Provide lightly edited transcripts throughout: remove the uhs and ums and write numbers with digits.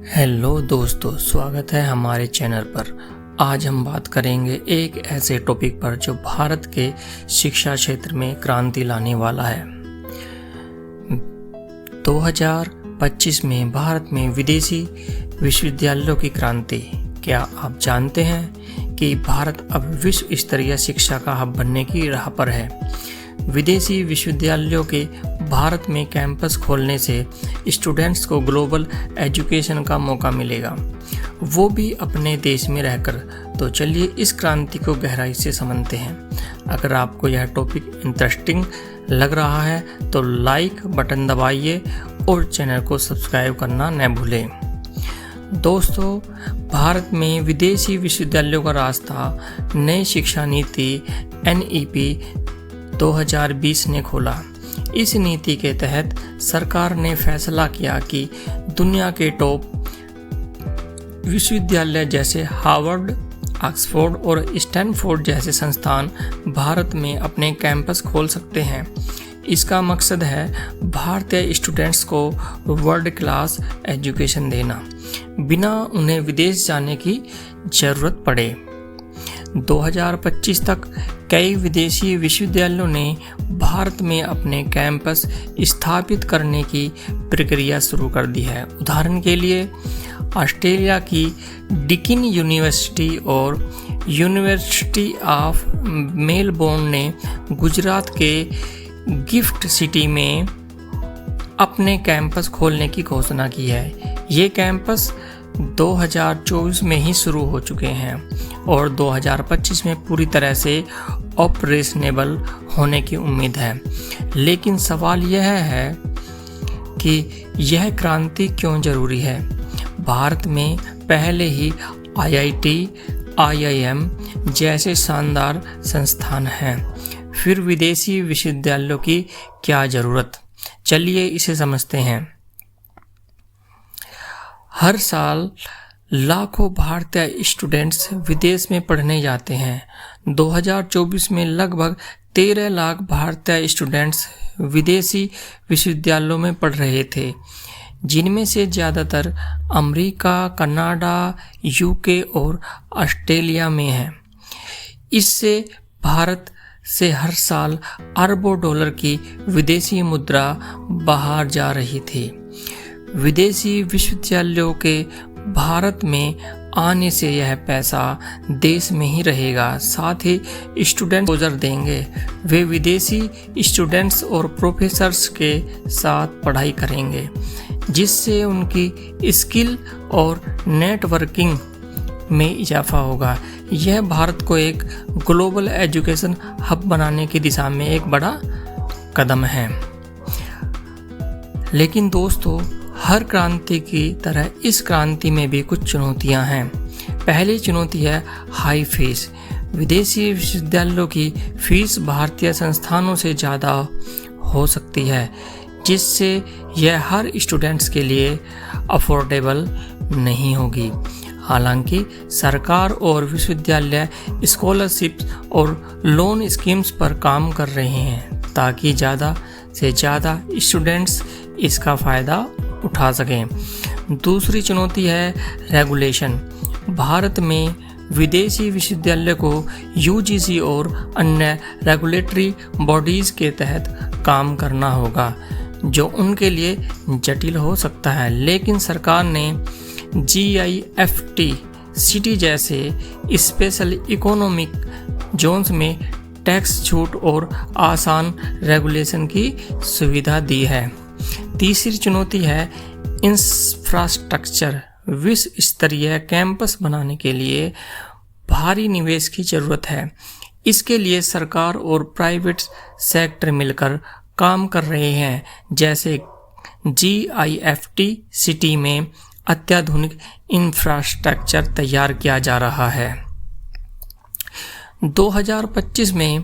Hello दोस्तों, स्वागत है हमारे चैनल पर। आज हम बात करेंगे एक ऐसे टॉपिक पर जो भारत के शिक्षा क्षेत्र में क्रांति लाने वाला है। 2025 में भारत में विदेशी विश्वविद्यालयों की क्रांति। क्या आप जानते हैं कि भारत अब विश्व स्तरीय शिक्षा का हब बनने की राह पर है। विदेशी विश्वविद्यालयों के भारत में कैंपस खोलने से स्टूडेंट्स को ग्लोबल एजुकेशन का मौका मिलेगा, वो भी अपने देश में रहकर। तो चलिए इस क्रांति को गहराई से समझते हैं। अगर आपको यह टॉपिक इंटरेस्टिंग लग रहा है तो लाइक बटन दबाइए और चैनल को सब्सक्राइब करना न भूलें। दोस्तों, भारत में विदेशी विश्वविद्यालयों का रास्ता नई शिक्षा नीति NEP 2020 ने खोला। इस नीति के तहत सरकार ने फैसला किया कि दुनिया के टॉप विश्वविद्यालय जैसे हार्वर्ड, ऑक्सफोर्ड और स्टैनफोर्ड जैसे संस्थान भारत में अपने कैंपस खोल सकते हैं। इसका मकसद है भारतीय स्टूडेंट्स को वर्ल्ड क्लास एजुकेशन देना, बिना उन्हें विदेश जाने की जरूरत पड़े। 2025 तक कई विदेशी विश्वविद्यालयों ने भारत में अपने कैंपस स्थापित करने की प्रक्रिया शुरू कर दी है। उदाहरण के लिए ऑस्ट्रेलिया की डिकिन यूनिवर्सिटी और यूनिवर्सिटी ऑफ मेलबोर्न ने गुजरात के गिफ्ट सिटी में अपने कैंपस खोलने की घोषणा की है। ये कैंपस 2024 में ही शुरू हो चुके हैं और 2025 में पूरी तरह से ऑपरेशनेबल होने की उम्मीद है। लेकिन सवाल यह है कि यह क्रांति क्यों जरूरी है। भारत में पहले ही IIT, IIM जैसे शानदार संस्थान हैं, फिर विदेशी विश्वविद्यालयों की क्या जरूरत। चलिए इसे समझते हैं। हर साल लाखों भारतीय स्टूडेंट्स विदेश में पढ़ने जाते हैं। 2024 में लगभग 13 लाख भारतीय स्टूडेंट्स विदेशी विश्वविद्यालयों में पढ़ रहे थे, जिनमें से ज़्यादातर अमेरिका, कनाडा, UK और ऑस्ट्रेलिया में हैं। इससे भारत से हर साल अरबों डॉलर की विदेशी मुद्रा बाहर जा रही थी। विदेशी विश्वविद्यालयों के भारत में आने से यह पैसा देश में ही रहेगा, साथ ही स्टूडेंट एक्सपोजर देंगे। वे विदेशी स्टूडेंट्स और प्रोफेसर्स के साथ पढ़ाई करेंगे, जिससे उनकी स्किल और नेटवर्किंग में इजाफा होगा। यह भारत को एक ग्लोबल एजुकेशन हब बनाने की दिशा में एक बड़ा कदम है। लेकिन दोस्तों, हर क्रांति की तरह इस क्रांति में भी कुछ चुनौतियां हैं। पहली चुनौती है हाई फीस। विदेशी विश्वविद्यालयों की फीस भारतीय संस्थानों से ज़्यादा हो सकती है, जिससे यह हर स्टूडेंट्स के लिए अफोर्डेबल नहीं होगी। हालांकि सरकार और विश्वविद्यालय स्कॉलरशिप्स और लोन स्कीम्स पर काम कर रहे हैं, ताकि ज़्यादा से ज़्यादा स्टूडेंट्स इसका फ़ायदा उठा सकें। दूसरी चुनौती है रेगुलेशन। भारत में विदेशी विश्वविद्यालय को UGC और अन्य रेगुलेटरी बॉडीज़ के तहत काम करना होगा, जो उनके लिए जटिल हो सकता है। लेकिन सरकार ने GIFT सिटी जैसे स्पेशल इकोनॉमिक जोन्स में टैक्स छूट और आसान रेगुलेशन की सुविधा दी है। तीसरी चुनौती है इंफ्रास्ट्रक्चर। विश्व स्तरीय कैंपस बनाने के लिए भारी निवेश की जरूरत है। इसके लिए सरकार और प्राइवेट सेक्टर मिलकर काम कर रहे हैं, जैसे GIFT सिटी में अत्याधुनिक इंफ्रास्ट्रक्चर तैयार किया जा रहा है। 2025 में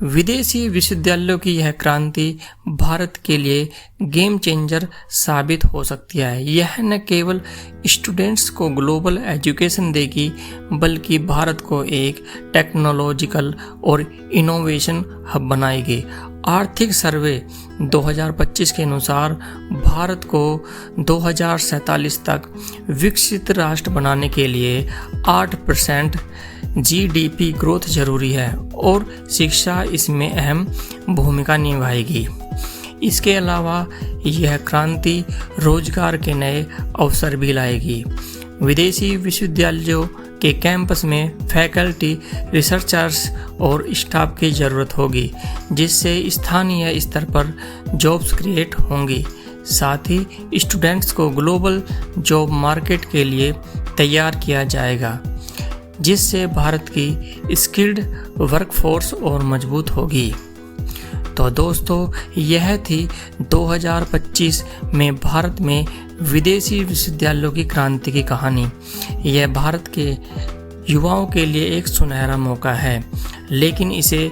विदेशी विश्वविद्यालयों की यह क्रांति भारत के लिए गेम चेंजर साबित हो सकती है। यह न केवल स्टूडेंट्स को ग्लोबल एजुकेशन देगी, बल्कि भारत को एक टेक्नोलॉजिकल और इनोवेशन हब बनाएगी। आर्थिक सर्वे 2025 के अनुसार भारत को 2047 तक विकसित राष्ट्र बनाने के लिए 8% GDP ग्रोथ जरूरी है और शिक्षा इसमें अहम भूमिका निभाएगी। इसके अलावा यह क्रांति रोजगार के नए अवसर भी लाएगी। विदेशी विश्वविद्यालयों के कैंपस में फैकल्टी, रिसर्चर्स और स्टाफ की ज़रूरत होगी, जिससे स्थानीय स्तर पर जॉब्स क्रिएट होंगी। साथ ही स्टूडेंट्स को ग्लोबल जॉब मार्केट के लिए तैयार किया जाएगा, जिससे भारत की स्किल्ड वर्कफोर्स और मजबूत होगी। तो दोस्तों, यह थी 2025 में भारत में विदेशी विश्वविद्यालयों की क्रांति की कहानी। यह भारत के युवाओं के लिए एक सुनहरा मौका है, लेकिन इसे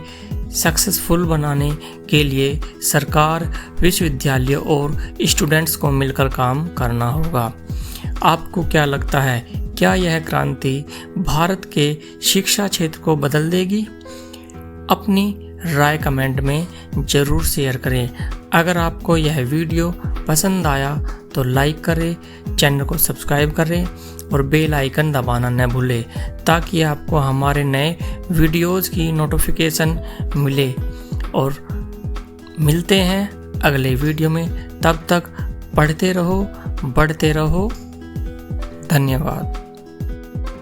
सक्सेसफुल बनाने के लिए सरकार, विश्वविद्यालय और स्टूडेंट्स को मिलकर काम करना होगा। आपको क्या लगता है, क्या यह क्रांति भारत के शिक्षा क्षेत्र को बदल देगी? अपनी राय कमेंट में ज़रूर शेयर करें। अगर आपको यह वीडियो पसंद आया तो लाइक करें, चैनल को सब्सक्राइब करें और बेल आइकन दबाना न भूलें, ताकि आपको हमारे नए वीडियोज़ की नोटिफिकेशन मिले। और मिलते हैं अगले वीडियो में। तब तक पढ़ते रहो, बढ़ते रहो। धन्यवाद।